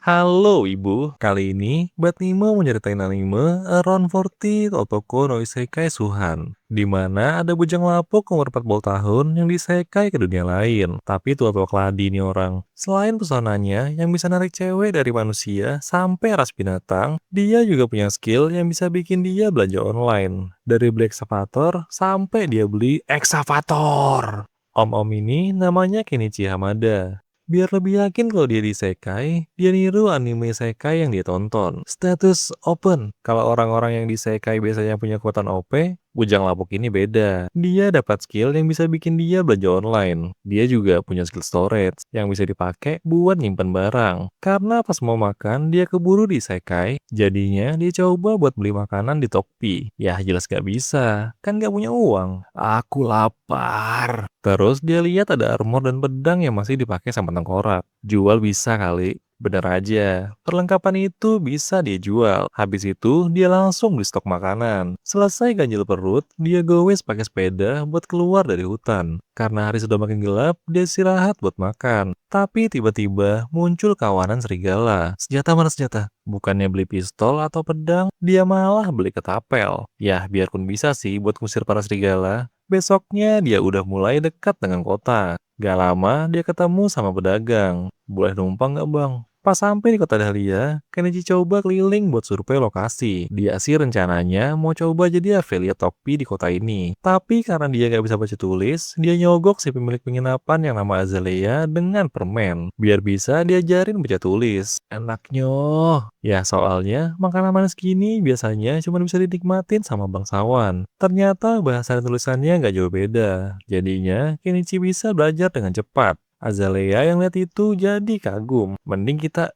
Halo Ibu, kali ini Batnimo mau nyeritain anime Around 40 Otoko no Isekai Suhan, di mana ada bujang lapuk umur 40 tahun yang disekai ke dunia lain, tapi tua-tua keladi nih orang. Selain pesonanya yang bisa narik cewek dari manusia sampai ras binatang, dia juga punya skill yang bisa bikin dia belanja online. Dari beli eksavator sampai dia beli eksavator. Om-om ini namanya Kenichi Hamada. Biar lebih yakin kalau dia disekai, dia niru anime isekai yang dia tonton. Status open. Kalau orang-orang yang disekai biasanya punya kekuatan OP, bujang lapuk ini beda. Dia dapat skill yang bisa bikin dia belanja online. Dia juga punya skill storage yang bisa dipakai buat nyimpen barang. Karena pas mau makan, dia keburu disekai, jadinya dia coba buat beli makanan di Tokpi. Ya jelas gak bisa, kan gak punya uang. Aku lapar. Terus dia lihat ada armor dan pedang yang masih dipakai sama tengkorak. Jual bisa kali. Bener aja, perlengkapan itu bisa dia jual. Habis itu, dia langsung beli stok makanan. Selesai ganjil perut, dia gowes pakai sepeda buat keluar dari hutan. Karena hari sudah makin gelap, dia istirahat buat makan. Tapi tiba-tiba muncul kawanan serigala. Senjata mana senjata? Bukannya beli pistol atau pedang, dia malah beli ketapel. Ya, biarpun bisa sih buat ngusir para serigala. Besoknya dia udah mulai dekat dengan kota. Gak lama dia ketemu sama pedagang. Boleh numpang gak bang? Pas sampai di kota Dahlia, Kenichi coba keliling buat survei lokasi. Dia sih rencananya mau coba jadi affiliate Tokpi di kota ini. Tapi karena dia gak bisa baca tulis, dia nyogok si pemilik penginapan yang nama Azalea dengan permen. Biar bisa diajarin baca tulis. Enaknya. Ya soalnya makanan manis gini biasanya cuma bisa dinikmatin sama bangsawan. Ternyata bahasa dan tulisannya nggak jauh beda. Jadinya Kenichi bisa belajar dengan cepat. Azalea yang lihat itu jadi kagum. Mending kita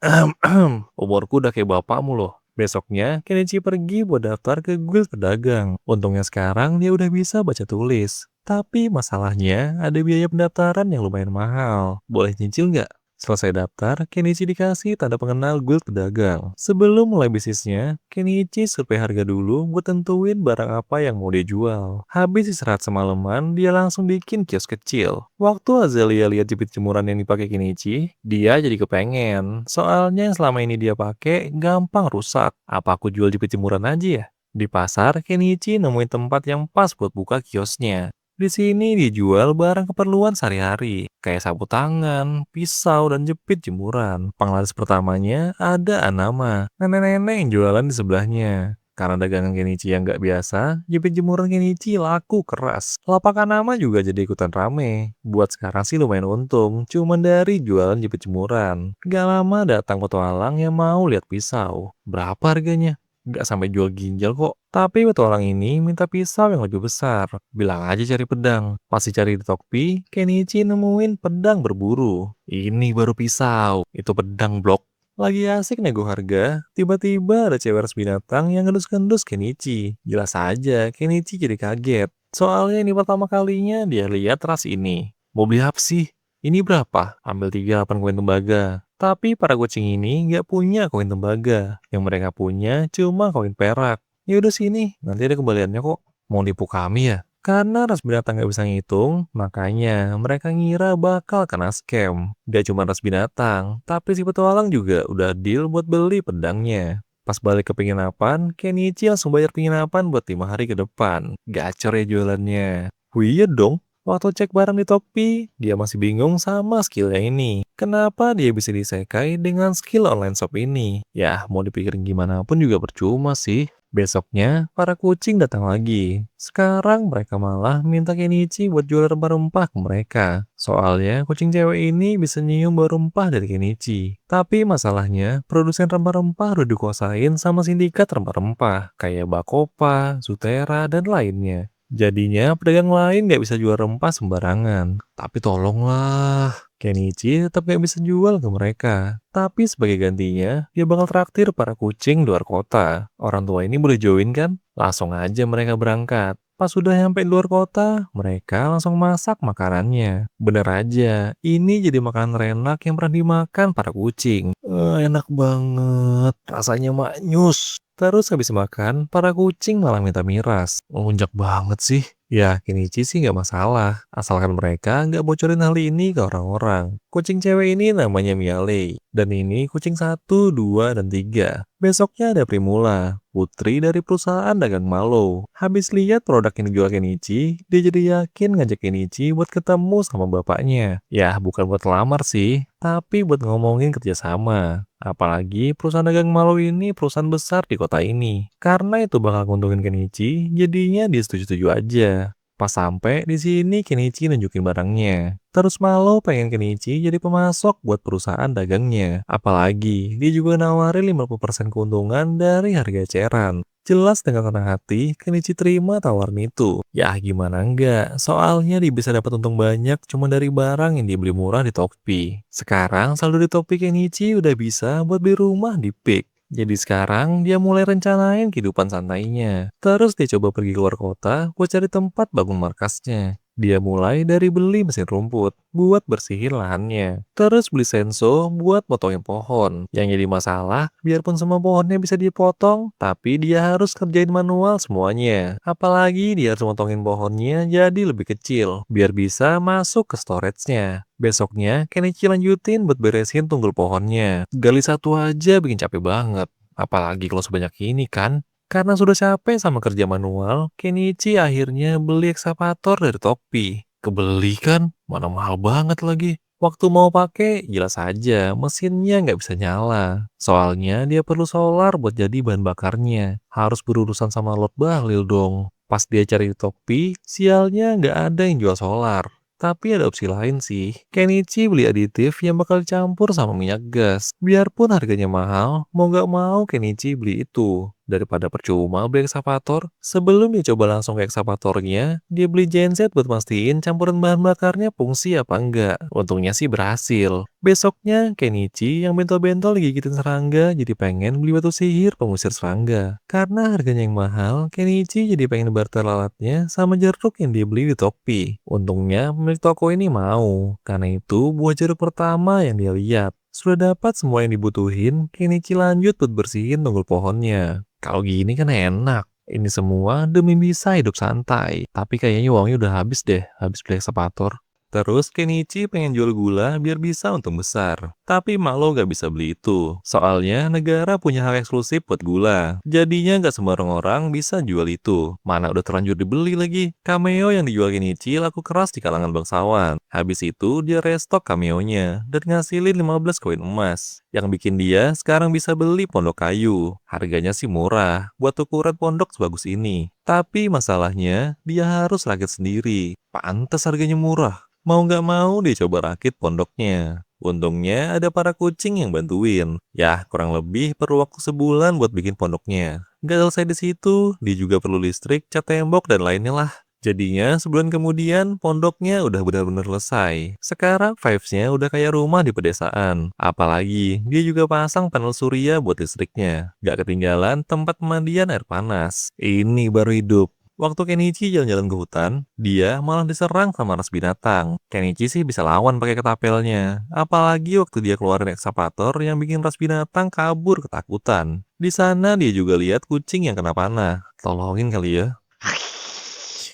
umurku udah kayak bapakmu loh. Besoknya Kenichi pergi buat daftar ke guild pedagang. Untungnya sekarang dia udah bisa baca tulis. Tapi masalahnya ada biaya pendaftaran yang lumayan mahal. Boleh nyicil nggak? Selesai daftar, Kenichi dikasih tanda pengenal guild pedagang. Sebelum mulai bisnisnya, Kenichi survei harga dulu buat tentuin barang apa yang mau dia jual. Habis istirahat semalaman, dia langsung bikin kios kecil. Waktu Azalia lihat jepit jemuran yang dipakai Kenichi, dia jadi kepengen. Soalnya yang selama ini dia pakai gampang rusak. Apa aku jual jepit jemuran aja ya? Di pasar, Kenichi nemuin tempat yang pas buat buka kiosnya. Di sini dijual barang keperluan sehari-hari, kayak sapu tangan, pisau, dan jepit jemuran. Penglaris pertamanya ada Anama, nenek-nenek yang jualan di sebelahnya. Karena dagangan Kenichi yang nggak biasa, jepit jemuran Kenichi laku keras. Lapak Anama juga jadi ikutan rame. Buat sekarang sih lumayan untung, cuman dari jualan jepit jemuran. Gak lama datang petualang yang mau lihat pisau. Berapa harganya? Nggak sampai jual ginjal kok. Tapi petualang ini minta pisau yang lebih besar. Bilang aja cari pedang. Pas dicari di Tokpi, Kenichi nemuin pedang berburu. Ini baru pisau. Itu pedang blok. Lagi asik nego harga, tiba-tiba ada cewek ras binatang yang ngendus-ngendus Kenichi. Jelas aja, Kenichi jadi kaget. Soalnya ini pertama kalinya dia lihat ras ini. Mau beli apa sih? Ini berapa? Ambil 38 koin tembaga. Tapi para kucing ini nggak punya koin tembaga. Yang mereka punya cuma koin perak. Ya udah sini, nanti ada kembaliannya kok. Mau nipu kami ya? Karena ras binatang nggak bisa ngitung, makanya mereka ngira bakal kena scam. Dia cuma ras binatang, tapi si petualang juga udah deal buat beli pedangnya. Pas balik ke penginapan, Kenichi langsung bayar penginapan buat 5 hari ke depan. Gacor ya jualannya. Wih dong. Waktu cek barang di Tokpi, dia masih bingung sama skillnya ini. Kenapa dia bisa disekai dengan skill online shop ini? Ya, mau dipikirin gimana pun juga percuma sih. Besoknya, para kucing datang lagi. Sekarang mereka malah minta Kenichi buat jual rempah-rempah ke mereka. Soalnya kucing cewek ini bisa nyium bau rempah dari Kenichi. Tapi masalahnya, produsen rempah-rempah udah dikuasain sama sindikat rempah-rempah. Kayak Bakopa, Zutera, dan lainnya. Jadinya pedagang lain gak bisa jual rempah sembarangan. Tapi tolonglah, Kenichi tetap gak bisa jual ke mereka. Tapi sebagai gantinya, dia bakal traktir para kucing luar kota. Orang tua ini boleh join kan? Langsung aja mereka berangkat. Pas sudah nyampe di luar kota, mereka langsung masak makanannya. Bener aja, ini jadi makanan enak yang pernah dimakan para kucing. Enak banget, rasanya maknyus. Terus habis makan, para kucing malah minta miras. Melunjak banget sih. Ya, Kenichi sih nggak masalah, asalkan mereka nggak bocorin hal ini ke orang-orang. Kucing cewek ini namanya Miale, dan ini kucing satu, 2, dan 3. Besoknya ada Primula, putri dari perusahaan dagang Malo. Habis lihat produk yang dijual Kenichi, dia jadi yakin ngajak Kenichi buat ketemu sama bapaknya. Ya, bukan buat lamar sih, tapi buat ngomongin kerjasama. Apalagi perusahaan dagang Malo ini perusahaan besar di kota ini. Karena itu bakal nguntungin Kenichi, jadinya dia setuju-setuju aja. Pas sampai di sini Kenichi nunjukin barangnya. Terus Malo pengen Kenichi jadi pemasok buat perusahaan dagangnya. Apalagi dia juga nawarin 50% keuntungan dari harga eceran. Jelas dengan tenang hati, Kenichi terima tawaran itu. Ya gimana enggak, soalnya dia bisa dapat untung banyak cuma dari barang yang dibeli murah di Tokpi. Sekarang saldo di Tokpi Kenichi udah bisa buat beli rumah di Peak. Jadi sekarang dia mulai rencanain kehidupan santainya. Terus dia coba pergi keluar kota buat cari tempat bangun markasnya. Dia mulai dari beli mesin rumput buat bersihin lahannya. Terus beli senso buat potongin pohon. Yang jadi masalah, biarpun semua pohonnya bisa dipotong, tapi dia harus kerjain manual semuanya. Apalagi dia harus motongin pohonnya jadi lebih kecil, biar bisa masuk ke storage-nya. Besoknya, Kenichi lanjutin buat beresin tunggul pohonnya. Gali satu aja bikin capek banget. Apalagi kalau sebanyak ini kan. Karena sudah capek sama kerja manual, Kenichi akhirnya beli ekskavator dari Tokpi. Kebeli kan? Mana mahal banget lagi. Waktu mau pakai, jelas aja mesinnya nggak bisa nyala. Soalnya dia perlu solar buat jadi bahan bakarnya. Harus berurusan sama Lord Bahlil dong. Pas dia cari di Tokpi, sialnya nggak ada yang jual solar. Tapi ada opsi lain sih. Kenichi beli aditif yang bakal dicampur sama minyak gas. Biarpun harganya mahal, mau nggak mau Kenichi beli itu. Daripada percuma beli ekskavator, sebelum dia coba langsung ke ekskavatornya, dia beli genset buat mastiin campuran bahan bakarnya fungsi apa enggak. Untungnya sih berhasil. Besoknya, Kenichi yang bentol-bentol gigitin serangga jadi pengen beli batu sihir pengusir serangga. Karena harganya yang mahal, Kenichi jadi pengen barter alatnya sama jeruk yang dia beli di Tokpi. Untungnya pemilik toko ini mau, karena itu buah jeruk pertama yang dia lihat. Sudah dapat semua yang dibutuhin, Kenichi lanjut buat bersihin tunggul pohonnya. Kalau gini kan enak. Ini semua demi bisa hidup santai. Tapi kayaknya uangnya udah habis deh, habis beli ekskavator. Terus Kenichi pengen jual gula biar bisa untung besar. Tapi Malo gak bisa beli itu. Soalnya negara punya hak eksklusif buat gula. Jadinya gak sembarang orang bisa jual itu. Mana udah terlanjur dibeli lagi. Cameo yang dijual Kenichi laku keras di kalangan bangsawan. Habis itu dia restock cameonya dan ngasilin 15 koin emas. Yang bikin dia sekarang bisa beli pondok kayu. Harganya sih murah buat ukuran pondok sebagus ini. Tapi masalahnya dia harus rakit sendiri. Pantes harganya murah. Mau nggak mau dia coba rakit pondoknya. Untungnya ada para kucing yang bantuin. Ya, kurang lebih perlu waktu sebulan buat bikin pondoknya. Nggak selesai di situ, dia juga perlu listrik, cat tembok, dan lainnya lah. Jadinya sebulan kemudian pondoknya udah benar-benar selesai. Sekarang vibes-nya udah kayak rumah di pedesaan. Apalagi dia juga pasang panel surya buat listriknya. Gak ketinggalan tempat pemandian air panas. Ini baru hidup. Waktu Kenichi jalan-jalan ke hutan, dia malah diserang sama ras binatang. Kenichi sih bisa lawan pakai ketapelnya. Apalagi waktu dia keluarin ekskavator yang bikin ras binatang kabur ketakutan. Di sana dia juga lihat kucing yang kena panah. Tolongin kali ya.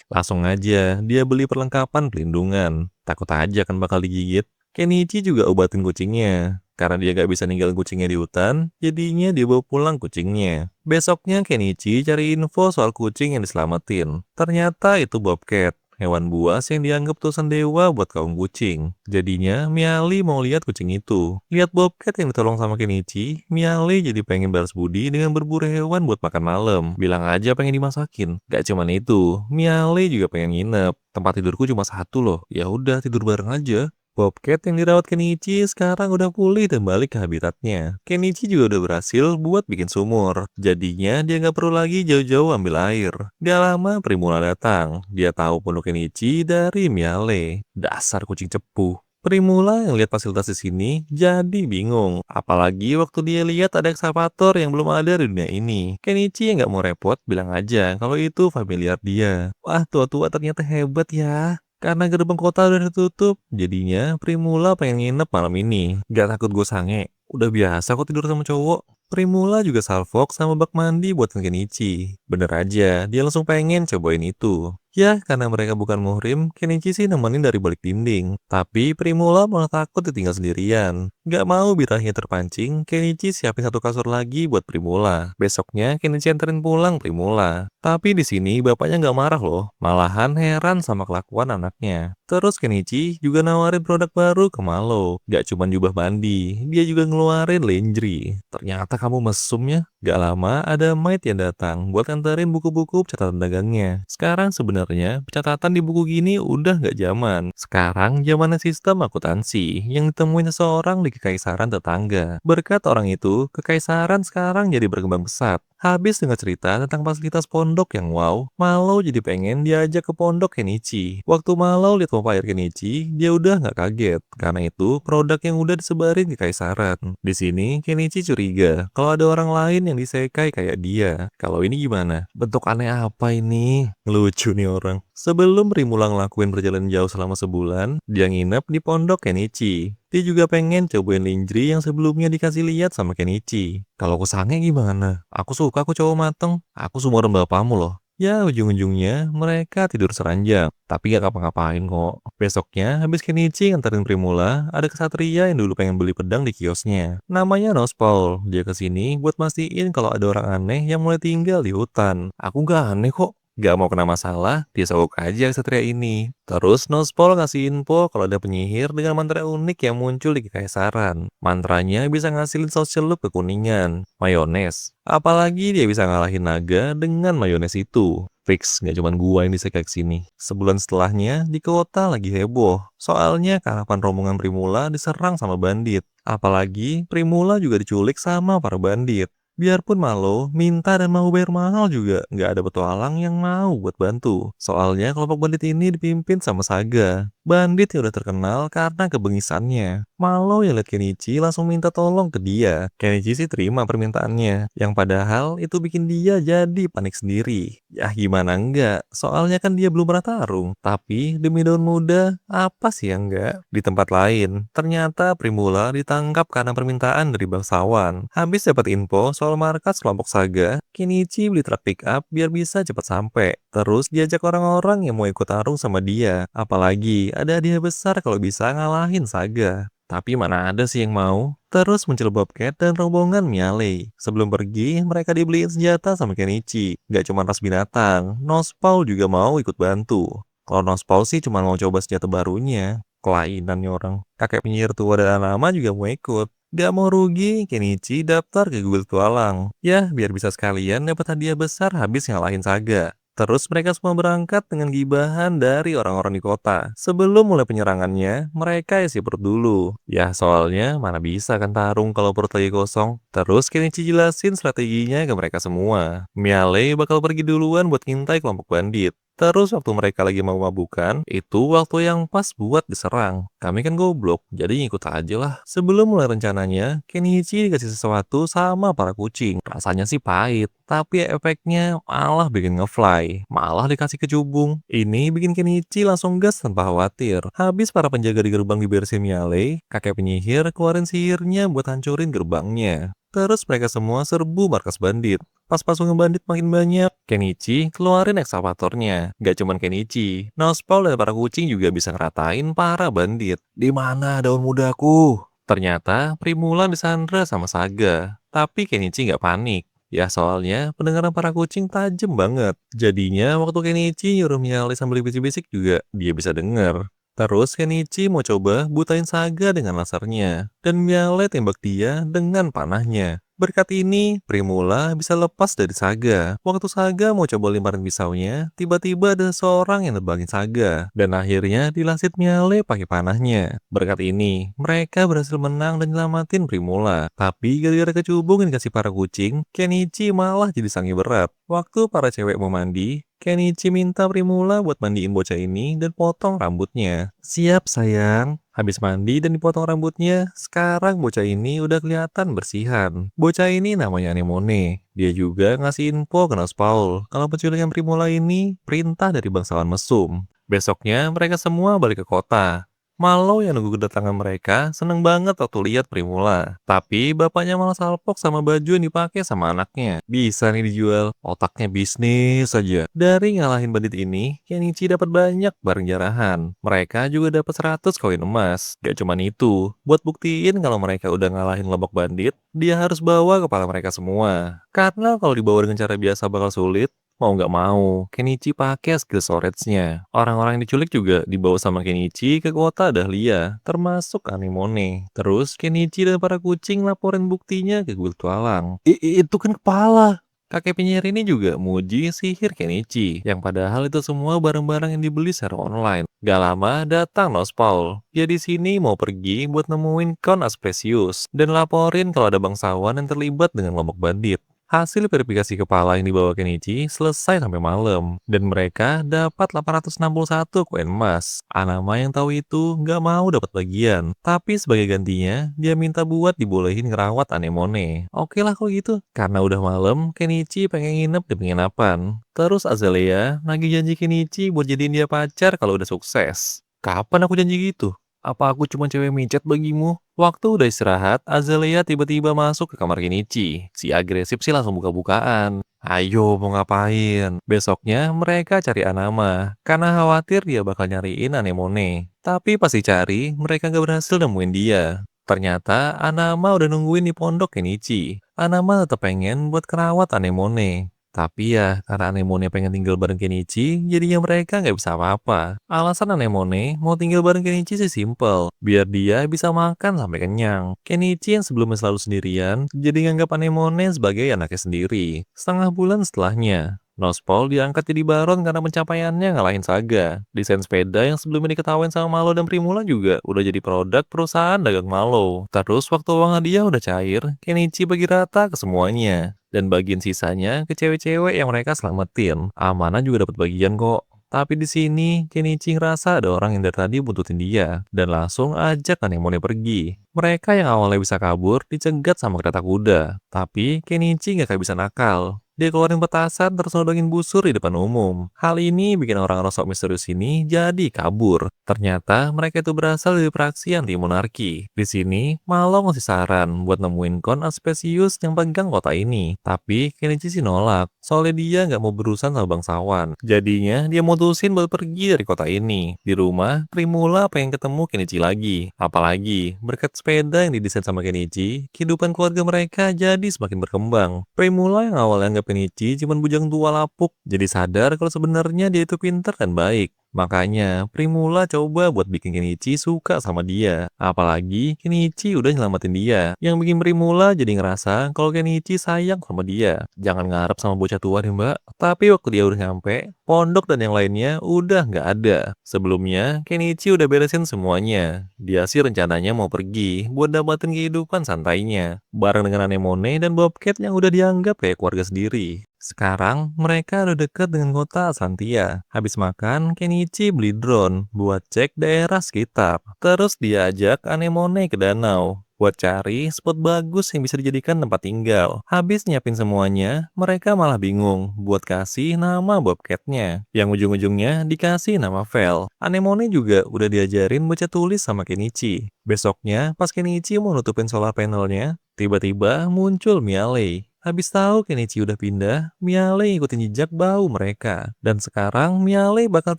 Langsung aja, dia beli perlengkapan pelindungan. Takut aja kan bakal digigit. Kenichi juga obatin kucingnya. Karena dia gak bisa ninggalin kucingnya di hutan, jadinya dia bawa pulang kucingnya. Besoknya Kenichi cari info soal kucing yang diselamatin. Ternyata itu Bobcat, hewan buas yang dianggap utusan dewa buat kaum kucing. Jadinya Miali mau lihat kucing itu. Lihat Bobcat yang ditolong sama Kenichi, Miali jadi pengen balas budi dengan berburu hewan buat makan malam. Bilang aja pengen dimasakin. Gak cuman itu, Miali juga pengen nginep. Tempat tidurku cuma satu loh. Ya udah tidur bareng aja. Bobcat yang dirawat Kenichi sekarang udah pulih dan balik ke habitatnya. Kenichi juga udah berhasil buat bikin sumur. Jadinya dia nggak perlu lagi jauh-jauh ambil air. Gak lama Primula datang. Dia tahu pondok Kenichi dari Miale. Dasar kucing cepu. Primula yang lihat fasilitas di sini jadi bingung. Apalagi waktu dia lihat ada ekskavator yang belum ada di dunia ini. Kenichi yang nggak mau repot bilang aja kalau itu familiar dia. Wah, tua-tua ternyata hebat ya. Karena gerbang kota udah ditutup, jadinya Primula pengen nginep malam ini. Gak takut gue sange, udah biasa kok tidur sama cowok. Primula juga salfok sama bak mandi buat Kenichi. Bener aja, dia langsung pengen cobain itu. Ya, karena mereka bukan muhrim, Kenichi sih nemenin dari balik dinding. Tapi Primula malah takut ditinggal sendirian. Gak mau birahinya terpancing, Kenichi siapin satu kasur lagi buat Primula. Besoknya Kenichi anterin pulang Primula. Tapi di sini bapaknya gak marah loh, malahan heran sama kelakuan anaknya. Terus Kenichi juga nawarin produk baru ke Malo. Gak cuma jubah mandi, dia juga ngeluarin lingerie. Ternyata kamu mesum ya? Gak lama ada maid yang datang buat nganterin buku-buku catatan dagangnya. Sekarang sebenarnya catatan di buku gini udah gak zaman. Sekarang zamannya sistem akuntansi yang ditemuin seseorang di kekaisaran tetangga. Berkat orang itu, kekaisaran sekarang jadi berkembang pesat. Habis dengar cerita tentang fasilitas pondok yang wow, Malo jadi pengen diajak ke pondok Kenichi. Waktu Malo lihat vampire Kenichi, dia udah nggak kaget. Karena itu produk yang udah disebarin ke kekaisaran. Di sini Kenichi curiga kalau ada orang lain yang disekai kayak dia. Kalau ini gimana? Bentuk aneh apa ini? Lucu nih orang. Sebelum Rimula ngelakuin perjalanan jauh selama sebulan, dia nginep di pondok Kenichi. Dia juga pengen cobain lingerie yang sebelumnya dikasih lihat sama Kenichi. Kalau aku sange gimana? Aku suka aku cowok mateng. Aku seumuran bapakmu loh. Ya ujung-ujungnya mereka tidur seranjang. Tapi gak ngapa-ngapain kok. Besoknya habis Kenichi nganterin Primula, ada kesatria yang dulu pengen beli pedang di kiosnya. Namanya Nospol. Dia kesini buat mastiin kalau ada orang aneh yang mulai tinggal di hutan. Aku gak aneh kok. Gak mau kena masalah, dia sogok aja kesatria ini. Terus Nospol ngasih info kalau ada penyihir dengan mantra unik yang muncul di kekaisaran. Mantranya bisa ngasilin saus celup kekuningan, mayones. Apalagi dia bisa ngalahin naga dengan mayones itu. Fix, gak cuman gua yang disekak sini. Sebulan setelahnya, di kota lagi heboh. Soalnya karavan rombongan Primula diserang sama bandit. Apalagi Primula juga diculik sama para bandit. Biarpun Malo minta dan mau bayar mahal juga, nggak ada petualang yang mau buat bantu. Soalnya kelompok bandit ini dipimpin sama Saga. Bandit yang udah terkenal karena kebengisannya. Malo yang lihat Kenichi langsung minta tolong ke dia. Kenichi sih terima permintaannya. Yang padahal itu bikin dia jadi panik sendiri. Ya gimana enggak, soalnya kan dia belum pernah tarung. Tapi demi daun muda, apa sih yang enggak? Di tempat lain, ternyata Primula ditangkap karena permintaan dari bangsawan. Habis dapat info soal markas kelompok Saga, Kenichi beli truk pick up biar bisa cepat sampai. Terus diajak orang-orang yang mau ikut tarung sama dia. Apalagi ada hadiah besar kalau bisa ngalahin Saga. Tapi mana ada sih yang mau? Terus muncul Bobcat dan rombongan Miale. Sebelum pergi, mereka dibeliin senjata sama Kenichi. Gak cuma ras binatang, Nospaul juga mau ikut bantu. Kalau Nospaul sih cuma mau coba senjata barunya. Kelainan nih orang. Kakek penyihir tua dan lama juga mau ikut. Gak mau rugi, Kenichi daftar ke Guild Tualang. Ya, biar bisa sekalian dapat hadiah besar habis ngalahin Saga. Terus mereka semua berangkat dengan gibahan dari orang-orang di kota. Sebelum mulai penyerangannya, mereka isi perut dulu. Ya soalnya mana bisa kan tarung kalau perut lagi kosong. Terus Kenichi jelasin strateginya ke mereka semua. Miale bakal pergi duluan buat ngintai kelompok bandit. Terus waktu mereka lagi mau mabukan, itu waktu yang pas buat diserang. Kami kan goblok, jadi ngikut aja lah. Sebelum mulai rencananya, Kenichi dikasih sesuatu sama para kucing. Rasanya sih pahit, tapi efeknya malah bikin ngefly. Malah dikasih kecubung. Ini bikin Kenichi langsung gas tanpa khawatir. Habis para penjaga di gerbang diberesin Miale, kakek penyihir keluarin sihirnya buat hancurin gerbangnya. Terus mereka semua serbu markas bandit. Pas pasukan bandit makin banyak, Kenichi keluarin ekskavatornya. Gak cuman Kenichi, Nospaul dan para kucing juga bisa ngeratain para bandit. Di mana daun mudaku? Ternyata Primula disandra sama Saga. Tapi Kenichi gak panik. Ya soalnya pendengaran para kucing tajam banget. Jadinya waktu Kenichi nyuruh Miale sambil bisik-bisik juga dia bisa denger. Terus Kenichi mau coba butain Saga dengan lasernya. Dan Miale tembak dia dengan panahnya. Berkat ini, Primula bisa lepas dari Saga. Waktu Saga mau coba lemparin pisaunya, tiba-tiba ada seorang yang nebangin Saga. Dan akhirnya dilasit Miale pakai panahnya. Berkat ini, mereka berhasil menang dan nyelamatin Primula. Tapi gara-gara kecubung yang dikasih para kucing, Kenichi malah jadi sangi berat. Waktu para cewek mau mandi, Kenichi minta Primula buat mandiin bocah ini dan potong rambutnya. Siap sayang. Habis mandi dan dipotong rambutnya, sekarang bocah ini udah kelihatan bersihan. Bocah ini namanya Anemone. Dia juga ngasih info ke Nospaul kalau penculikan Primula ini perintah dari bangsawan mesum. Besoknya mereka semua balik ke kota. Malo yang nunggu kedatangan mereka seneng banget waktu lihat Primula. Tapi bapaknya malah salpok sama baju yang dipakai sama anaknya. Bisa nih dijual. Otaknya bisnis saja. Dari ngalahin bandit ini, Kenichi dapat banyak barang jarahan. Mereka juga dapat 100 koin emas. Gak cuman itu, buat buktiin kalau mereka udah ngalahin lombok bandit, dia harus bawa kepala mereka semua. Karena kalau dibawa dengan cara biasa bakal sulit, mau nggak mau, Kenichi pakai skill storage-nya. Orang-orang yang diculik juga dibawa sama Kenichi ke kota Dahlia, termasuk Anemone. Terus Kenichi dan para kucing laporin buktinya ke Guild Tualang. Itu kan kepala. Kakek penyihir ini juga muji sihir Kenichi, yang padahal itu semua barang-barang yang dibeli secara online. Gak lama datang Nospaul. Dia di sini mau pergi buat nemuin Count Aspesius dan laporin kalau ada bangsawan yang terlibat dengan lombok bandit. Hasil verifikasi kepala yang dibawa Kenichi selesai sampai malam, dan mereka dapat 861 koin emas. Anama yang tahu itu nggak mau dapat bagian, tapi sebagai gantinya, dia minta buat dibolehin ngerawat Anemone. Oke lah kalau gitu, karena udah malam, Kenichi pengen nginep di penginapan. Terus Azalea nagih janji Kenichi buat jadiin dia pacar kalau udah sukses. Kapan aku janji gitu? Apa aku cuma cewek micet bagimu? Waktu udah istirahat, Azalea tiba-tiba masuk ke kamar Kenichi. Si agresif sih langsung buka-bukaan. Ayo, mau ngapain? Besoknya mereka cari Anama, karena khawatir dia bakal nyariin Anemone. Tapi pas dicari, mereka gak berhasil nemuin dia. Ternyata Anama udah nungguin di pondok Kenichi. Anama tetap pengen buat kerawat Anemone. Tapi ya, karena Anemone pengen tinggal bareng Kenichi, jadinya mereka nggak bisa apa-apa. Alasan Anemone mau tinggal bareng Kenichi sih simple, biar dia bisa makan sampai kenyang. Kenichi yang sebelumnya selalu sendirian, jadi nganggap Anemone sebagai anaknya sendiri. Setengah bulan setelahnya, Nospol diangkat jadi baron karena pencapaiannya ngalahin Saga. Desain sepeda yang sebelumnya diketawain sama Malo dan Primula juga udah jadi produk perusahaan dagang Malo. Terus waktu uang hadiah udah cair, Kenichi bagi rata ke semuanya. Dan bagian sisanya ke cewek-cewek yang mereka selamatin. Amanah juga dapat bagian kok. Tapi di sini, Kenichi ngerasa ada orang yang dari tadi buntutin dia, dan langsung ajak Anemone pergi. Mereka yang awalnya bisa kabur, dicegat sama kereta kuda. Tapi Kenichi nggak kayak bisa nakal. Dia keluarin petasan terus nodongin busur di depan umum. Hal ini bikin orang rosok misterius ini jadi kabur. Ternyata mereka itu berasal dari praksi anti monarki. Di sini, Malo ngasih saran buat nemuin Kon Aspesius yang pegang kota ini. Tapi Kenichi sih nolak, soalnya dia nggak mau berurusan sama bangsawan. Jadinya dia mutusin buat pergi dari kota ini. Di rumah, Primula pengen ketemu Kenichi lagi. Apalagi, berkat sepeda yang didesain sama Kenichi, kehidupan keluarga mereka jadi semakin berkembang. Primula yang awalnya anggap Kenichi cuma bujang tua lapuk, jadi sadar kalau sebenarnya dia itu pintar dan baik. Makanya, Primula coba buat bikin Kenichi suka sama dia. Apalagi, Kenichi udah nyelamatin dia. Yang bikin Primula jadi ngerasa kalau Kenichi sayang sama dia. Jangan ngarep sama bocah tua nih mbak. Tapi waktu dia udah nyampe, pondok dan yang lainnya udah nggak ada. Sebelumnya, Kenichi udah beresin semuanya. Dia sih rencananya mau pergi buat dapatin kehidupan santainya. Bareng dengan Anemone dan Bobcat yang udah dianggap kayak keluarga sendiri. Sekarang mereka udah dekat dengan kota Santia. Habis makan, Kenichi beli drone buat cek daerah sekitar. Terus dia ajak Anemone ke danau buat cari spot bagus yang bisa dijadikan tempat tinggal. Habis nyiapin semuanya, mereka malah bingung buat kasih nama Bobcatnya. Yang ujung-ujungnya dikasih nama Vel. Anemone juga udah diajarin baca tulis sama Kenichi. Besoknya, pas Kenichi mau nutupin solar panelnya, tiba-tiba muncul Miale. Habis tahu Kenichi udah pindah, Miale ngikutin jejak bau mereka. Dan sekarang Miale bakal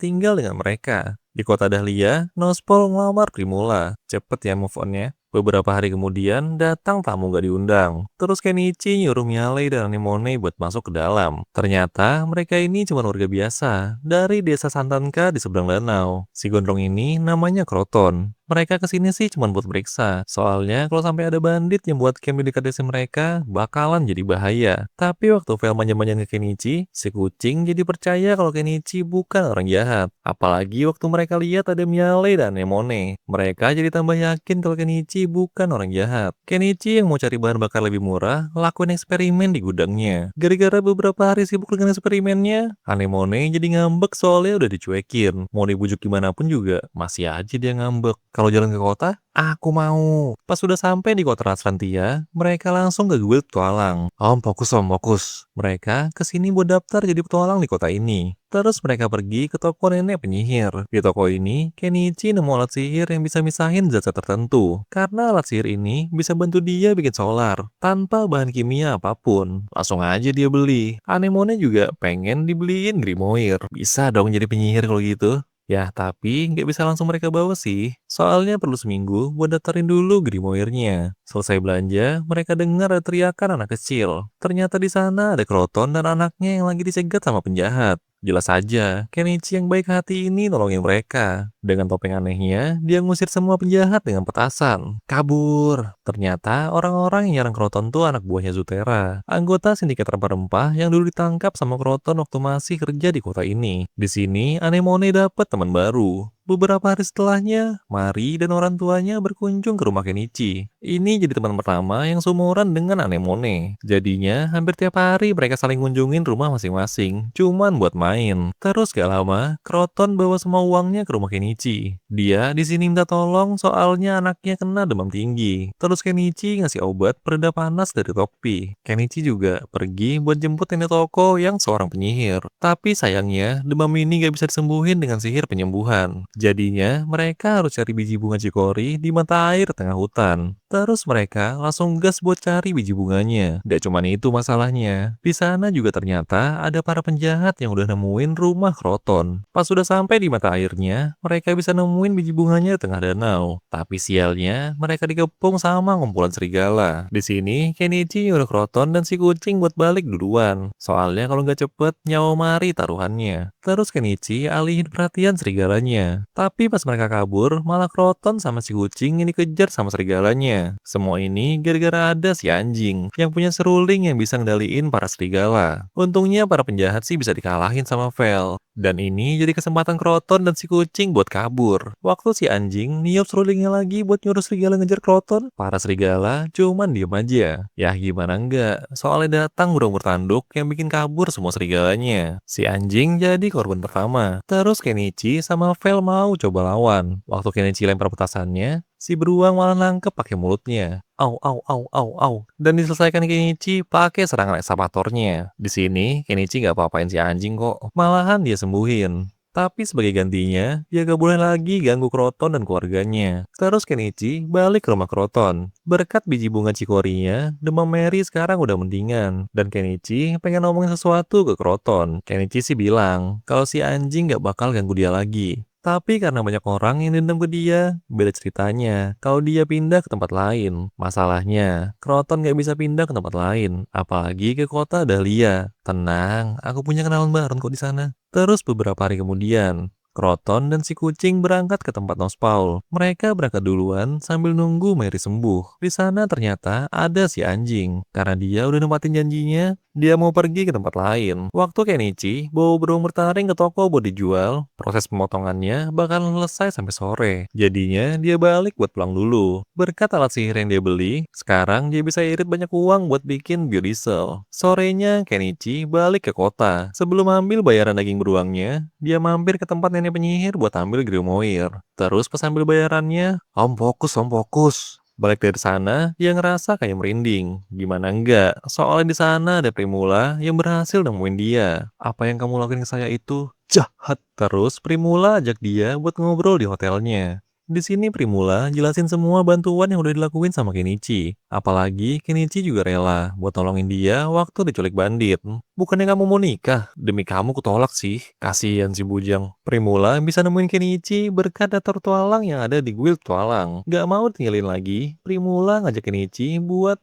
tinggal dengan mereka. Di kota Dahlia, Nospol ngelamar Primula. Cepet ya move on-nya. Beberapa hari kemudian, datang tamu gak diundang. Terus Kenichi nyuruh Miale dan Anemone buat masuk ke dalam. Ternyata mereka ini cuma warga biasa, dari desa Santanka di seberang danau. Si gondrong ini namanya Kroton. Mereka kesini sih cuma buat periksa. Soalnya kalau sampai ada bandit yang buat camp di dekat desa mereka, bakalan jadi bahaya. Tapi waktu Vel manja-manjain ke Kenichi, si kucing jadi percaya kalau Kenichi bukan orang jahat. Apalagi waktu mereka lihat ada Miale dan Anemone. Mereka jadi tambah yakin kalau Kenichi bukan orang jahat. Kenichi yang mau cari bahan bakar lebih murah, lakuin eksperimen di gudangnya. Gara-gara beberapa hari sibuk dengan eksperimennya, Anemone jadi ngambek soalnya udah dicuekin. Mau dibujuk gimana pun juga, masih aja dia ngambek. kalau jalan ke kota? Aku mau. Pas sudah sampai di kota Rasrantia, mereka langsung ke guild petualang. Om, fokus. Mereka kesini buat daftar jadi petualang di kota ini. Terus mereka pergi ke toko nenek penyihir. Di toko ini, Kenichi nemu alat sihir yang bisa misahin zat-zat tertentu. Karena alat sihir ini bisa bantu dia bikin solar, tanpa bahan kimia apapun. Langsung aja dia beli. Anemone juga pengen dibeliin Grimoire. Bisa dong jadi penyihir kalau gitu. Ya, tapi nggak bisa langsung mereka bawa sih. Soalnya perlu seminggu buat daftarin dulu Grimoire-nya. Selesai belanja, mereka dengar ada teriakan anak kecil. Ternyata di sana ada Kroton dan anaknya yang lagi dicegat sama penjahat. Jelas saja, Kenichi yang baik hati ini nolongin mereka. Dengan topeng anehnya, dia ngusir semua penjahat dengan petasan. Kabur. Ternyata orang-orang yang nyerang Kroton tuh anak buahnya Zutera. Anggota sindikat rempah-rempah yang dulu ditangkap sama Kroton waktu masih kerja di kota ini. Di sini, Anemone dapat teman baru. Beberapa hari setelahnya, Mari dan orang tuanya berkunjung ke rumah Kenichi. Ini jadi teman pertama yang seumuran dengan Anemone. Jadinya, hampir tiap hari mereka saling kunjungin rumah masing-masing, cuman buat main. Terus gak lama, Kroton bawa semua uangnya ke rumah Kenichi. Dia di sini minta tolong soalnya anaknya kena demam tinggi. Terus Kenichi ngasih obat pereda panas dari topi. Kenichi juga pergi buat jemput nenek toko yang seorang penyihir. Tapi sayangnya, demam ini gak bisa disembuhin dengan sihir penyembuhan. Jadinya, mereka harus cari biji bunga cikori di mata air tengah hutan. Terus mereka langsung gas buat cari biji bunganya. Gak cuman itu masalahnya. Di sana juga ternyata ada para penjahat yang udah nemuin rumah Kroton. Pas sudah sampai di mata airnya, mereka bisa nemuin biji bunganya di tengah danau. Tapi sialnya, mereka dikepung sama kumpulan serigala. Di sini, Kenichi nyuruh Kroton dan si kucing buat balik duluan. Soalnya kalau nggak cepet, nyawa Mari taruhannya. Terus Kenichi alihin perhatian serigalanya. Tapi pas mereka kabur, malah Kroton sama si kucing yang dikejar sama serigalanya. Semua ini gara-gara ada si anjing yang punya seruling yang bisa ngendaliin para serigala. Untungnya para penjahat sih bisa dikalahin sama Vel. Dan ini jadi kesempatan Kroton dan si kucing buat kabur. Waktu si anjing niup serulingnya lagi buat nyuruh serigala ngejar Kroton, para serigala cuman diem aja. Ya gimana enggak, soalnya datang burung bertanduk yang bikin kabur semua serigalanya. Si anjing jadi korban pertama. Terus Kenichi sama Vel mau coba lawan. Waktu Kenichi lempar petasannya, si beruang malah nangkep pakai mulutnya. Au au au au au. Dan diselesaikan Kenichi pakai serangan ekskavatornya. Di sini Kenichi nggak apa-apain si anjing kok. Malahan dia sembuhin. Tapi sebagai gantinya, dia gak boleh lagi ganggu Kroton dan keluarganya. Terus Kenichi balik ke rumah Kroton. Berkat biji bunga cikorinya, demam Mary sekarang udah mendingan. Dan Kenichi pengen ngomongin sesuatu ke Kroton. Kenichi sih bilang, kalau si anjing gak bakal ganggu dia lagi. Tapi karena banyak orang yang dendam ke dia, beda ceritanya. Kalau dia pindah ke tempat lain, masalahnya Kroton gak bisa pindah ke tempat lain, apalagi ke kota Dahlia. Tenang, aku punya kenalan baru kok di sana. Terus beberapa hari kemudian, Kroton dan si kucing berangkat ke tempat Nospaul. Mereka berangkat duluan sambil nunggu Mary sembuh. Di sana ternyata ada si anjing. Karena dia udah nempatin janjinya, dia mau pergi ke tempat lain. Waktu Kenichi bawa burung bertaring ke toko buat dijual, proses pemotongannya bakal selesai sampai sore. Jadinya dia balik buat pulang dulu. Berkat alat sihir yang dia beli, sekarang dia bisa irit banyak uang buat bikin biodiesel. Sorenya Kenichi balik ke kota. Sebelum ambil bayaran daging beruangnya, dia mampir ke tempat nenek penyihir buat ambil Grimoire. Terus pas ambil bayarannya, om fokus. Balik dari sana, dia ngerasa kayak merinding. Gimana enggak? Soalnya di sana ada Primula yang berhasil nemuin dia. Apa yang kamu lakuin ke saya itu jahat. Terus Primula ajak dia buat ngobrol di hotelnya. Di sini Primula jelasin semua bantuan yang udah dilakuin sama Kenichi. Apalagi Kenichi juga rela buat tolongin dia waktu diculik bandit. Bukannya kamu mau nikah? Demi kamu kutolak sih. Kasihan si bujang. Primula bisa nemuin Kenichi berkat daftar tualang yang ada di guild tualang. Gak mau tinggalin lagi, Primula ngajak Kenichi buat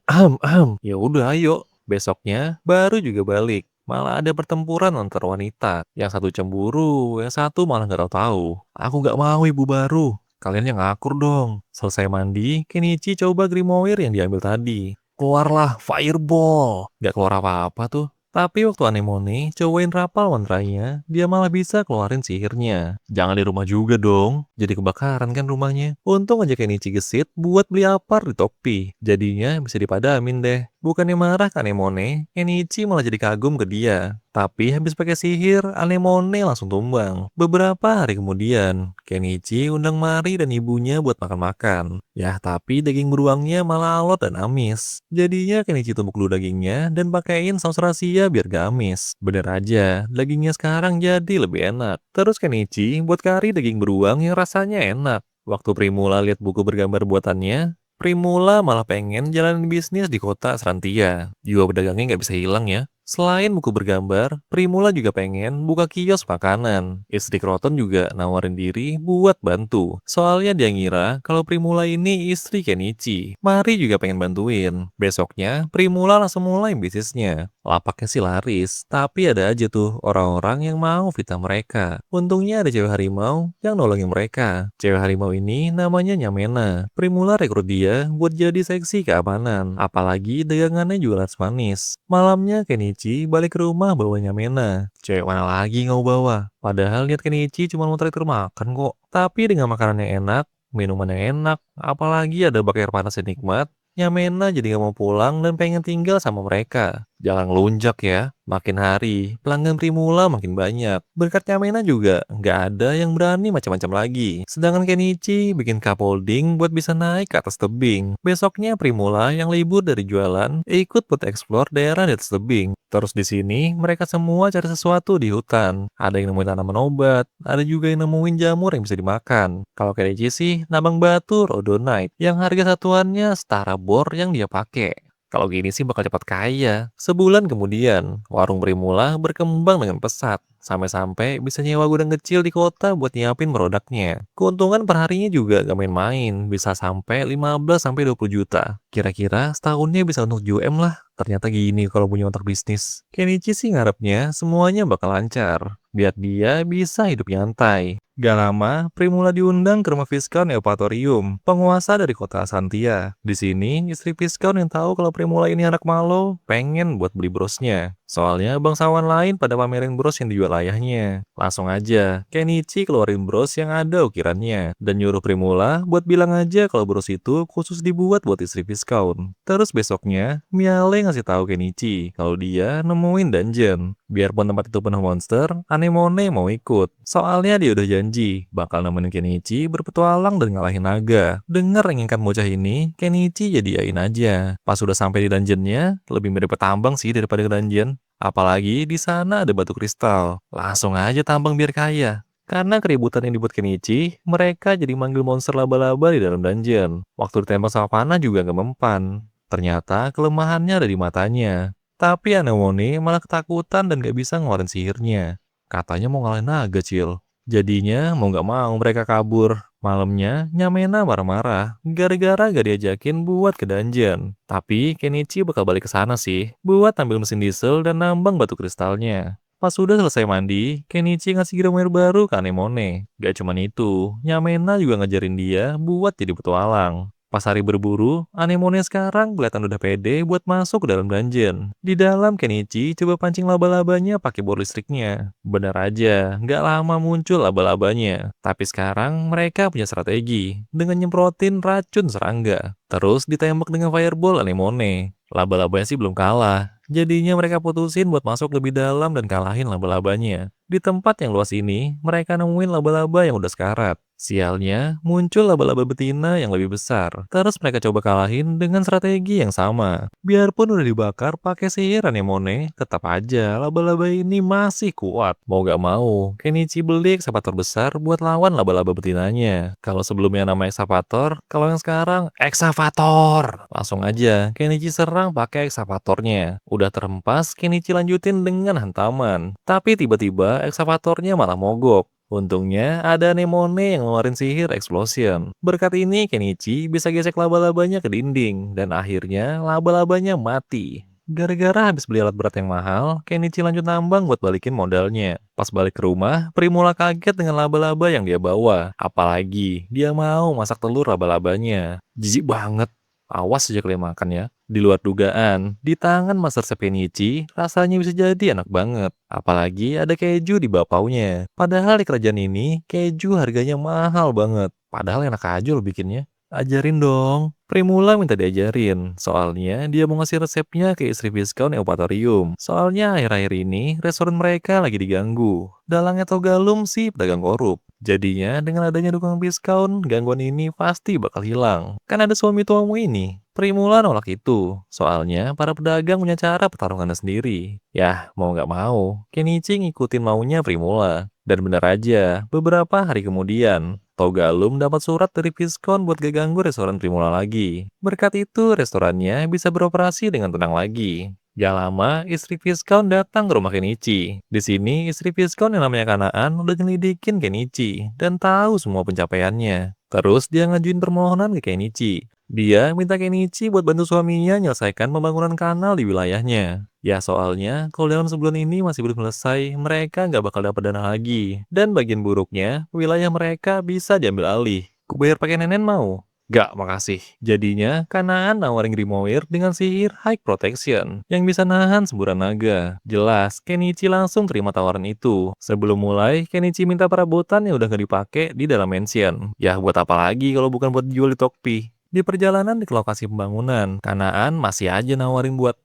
Ya udah ayo. Besoknya baru juga balik. Malah ada pertempuran antar wanita. Yang satu cemburu, yang satu malah gak tahu-tahu. Aku gak mau ibu baru. Kalian yang ngakur dong. Selesai mandi, Kenichi coba Grimoire yang diambil tadi. Keluarlah Fireball. Gak keluar apa-apa tuh. Tapi waktu Anemone cobain rapal mantranya, dia malah bisa keluarin sihirnya. Jangan di rumah juga dong. Jadi kebakaran kan rumahnya. Untung aja Kenichi gesit buat beli apar di Topi. Jadinya bisa dipadamin deh. Bukannya marah ke Anemone, Kenichi malah jadi kagum ke dia. Tapi habis pakai sihir, Anemone langsung tumbang. Beberapa hari kemudian, Kenichi undang Mari dan ibunya buat makan-makan. Ya, tapi daging beruangnya malah alot dan amis. Jadinya Kenichi tumbuk dulu dagingnya dan pakein saus rahasia biar gak amis. Bener aja, dagingnya sekarang jadi lebih enak. Terus Kenichi buat kari daging beruang yang rasanya enak. Waktu Primula lihat buku bergambar buatannya, Primula malah pengen jalanin bisnis di kota Serantia. Jiwa pedagangnya nggak bisa hilang ya. Selain buku bergambar, Primula juga pengen buka kios makanan. Istri Kroton juga nawarin diri buat bantu. Soalnya dia ngira kalau Primula ini istri Kenichi. Mari juga pengen bantuin. Besoknya, Primula langsung mulai bisnisnya. Lapaknya sih laris, tapi ada aja tuh orang-orang yang mau fitnah mereka. Untungnya ada cewek harimau yang nolongin mereka. Cewek harimau ini namanya Nyamena. Primula rekrut dia buat jadi seksi keamanan. Apalagi dagangannya juga laris manis. Malamnya Kenichi balik ke rumah bawa Nyamena. Cewek mana lagi nggak mau bawa? Padahal niat Kenichi cuma mau traktir makan kok. Tapi dengan makanan yang enak, minuman yang enak, apalagi ada bak air panas yang nikmat, Nyamena jadi gak mau pulang dan pengen tinggal sama mereka. Jangan ngelunjak ya. Makin hari, pelanggan Primula makin banyak. Berkat Nyamena juga, nggak ada yang berani macam-macam lagi. Sedangkan Kenichi bikin cup-holding buat bisa naik ke atas tebing. Besoknya Primula yang libur dari jualan, ikut buat explore daerah di atas tebing. Terus di sini, mereka semua cari sesuatu di hutan. Ada yang nemuin tanaman obat, ada juga yang nemuin jamur yang bisa dimakan. Kalau Kenichi sih, nabang batu rhodonite, yang harga satuannya setara bor yang dia pakai. Kalau gini sih bakal cepat kaya. Sebulan kemudian, warung Primula berkembang dengan pesat. Sampai-sampai bisa nyewa gudang kecil di kota buat nyiapin produknya. Keuntungan perharinya juga gak main-main, bisa sampai 15-20 juta. Kira-kira setahunnya bisa untuk 7M lah. Ternyata gini kalau punya otak bisnis. Kenichi sih ngarepnya semuanya bakal lancar. Biar dia bisa hidup nyantai. Gak lama, Primula diundang ke rumah Viscount Eupatorium, penguasa dari kota Asantia. Di sini, istri Viscount yang tahu kalau Primula ini anak malu, pengen buat beli brosnya. Soalnya bangsawan lain pada pamerin bros yang dijual ayahnya. Langsung aja, Kenichi keluarin bros yang ada ukirannya. Dan nyuruh Primula buat bilang aja kalau bros itu khusus dibuat buat istri Viscount. Terus besoknya, Miale ngasih tahu Kenichi kalau dia nemuin dungeon. Biarpun tempat itu penuh monster, Anemone mau ikut. Soalnya dia udah janji bakal nemenin Kenichi berpetualang dan ngalahin naga. Dengar inginkan bocah ini, Kenichi jadi yain aja. Pas udah sampai di dungeonnya, lebih mirip petambang sih daripada ke dungeon. Apalagi di sana ada batu kristal. Langsung aja tambang biar kaya. Karena keributan yang dibuat Kenichi, mereka jadi manggil monster laba-laba di dalam dungeon. Waktu ditembak sama panah juga gak mempan. Ternyata kelemahannya ada di matanya. Tapi Anemone malah ketakutan dan gak bisa ngeluarin sihirnya. Katanya mau ngalahin naga, Cil. Jadinya mau gak mau mereka kabur. Malamnya, Nyamena marah-marah gara-gara gak diajakin buat ke dungeon. Tapi Kenichi bakal balik ke sana sih, buat ambil mesin diesel dan nambang batu kristalnya. Pas sudah selesai mandi, Kenichi ngasih gira air baru ke Anemone. Gak cuman itu, Nyamena juga ngajarin dia buat jadi petualang. Pas hari berburu, Anemone sekarang kelihatan udah pede buat masuk ke dalam dungeon. Di dalam, Kenichi coba pancing laba-labanya pakai bor listriknya. Bener aja, nggak lama muncul laba-labanya. Tapi sekarang mereka punya strategi dengan nyemprotin racun serangga. Terus ditembak dengan fireball Anemone. Laba-labanya sih belum kalah. Jadinya mereka putusin buat masuk lebih dalam dan kalahin laba-labanya. Di tempat yang luas ini, mereka nemuin laba-laba yang udah sekarat. Sialnya, muncul laba-laba betina yang lebih besar. Terus mereka coba kalahin dengan strategi yang sama. Biarpun udah dibakar pakai sihir Anemone, tetap aja laba-laba ini masih kuat. Mau gak mau, Kenichi beli ekskavator besar buat lawan laba-laba betinanya. Kalau sebelumnya nama ekskavator, kalau yang sekarang eksavator. Langsung aja, Kenichi serang pakai ekskavatornya. Udah terhempas, Kenichi lanjutin dengan hantaman. Tapi tiba-tiba ekskavatornya malah mogok. Untungnya ada Anemone yang ngeluarin sihir explosion. Berkat ini Kenichi bisa gesek laba-labanya ke dinding dan akhirnya laba-labanya mati. Gara-gara habis beli alat berat yang mahal, Kenichi lanjut nambang buat balikin modalnya. Pas balik ke rumah, Primula kaget dengan laba-laba yang dia bawa. Apalagi dia mau masak telur laba-labanya. Jijik banget. Awas aja kalian makan ya. Di luar dugaan, di tangan Master Chef Kenichi, rasanya bisa jadi enak banget. Apalagi ada keju di bapaunya. Padahal di kerajaan ini, keju harganya mahal banget. Padahal enak aja lo bikinnya. Ajarin dong. Primula minta diajarin, soalnya dia mau ngasih resepnya ke istri Viscount Eupatorium. Soalnya akhir-akhir ini restoran mereka lagi diganggu. Dalangnya Togalum sih pedagang korup. Jadinya dengan adanya dukungan Viscount, gangguan ini pasti bakal hilang. Kan ada suami tuamu ini. Primula nolak itu, soalnya para pedagang punya cara pertarungannya sendiri. Yah, mau nggak mau, Kenichi ngikutin maunya Primula. Dan bener aja, beberapa hari kemudian, Togalum dapat surat dari Viscount buat gak ganggu restoran Primula lagi. Berkat itu, restorannya bisa beroperasi dengan tenang lagi. Gak lama, istri Viscount datang ke rumah Kenichi. Di sini, istri Viscount yang namanya Kanaan udah nyelidikin Kenichi dan tahu semua pencapaiannya. Terus dia ngajuin permohonan ke Kenichi. Dia minta Kenichi buat bantu suaminya menyelesaikan pembangunan kanal di wilayahnya. Ya soalnya, kalau dalam sebulan ini masih belum selesai, mereka nggak bakal dapat dana lagi. Dan bagian buruknya, wilayah mereka bisa diambil alih. Kubayar pakai nenen mau? Gak, makasih. Jadinya, Kanaan nawarin Grimoire dengan sihir High Protection yang bisa nahan semburan naga. Jelas, Kenichi langsung terima tawaran itu. Sebelum mulai, Kenichi minta perabotan yang udah gak dipakai di dalam mansion. Ya, buat apa lagi kalau bukan buat dijual di Tokpi? Di perjalanan ke lokasi pembangunan, Kanaan masih aja nawarin buat,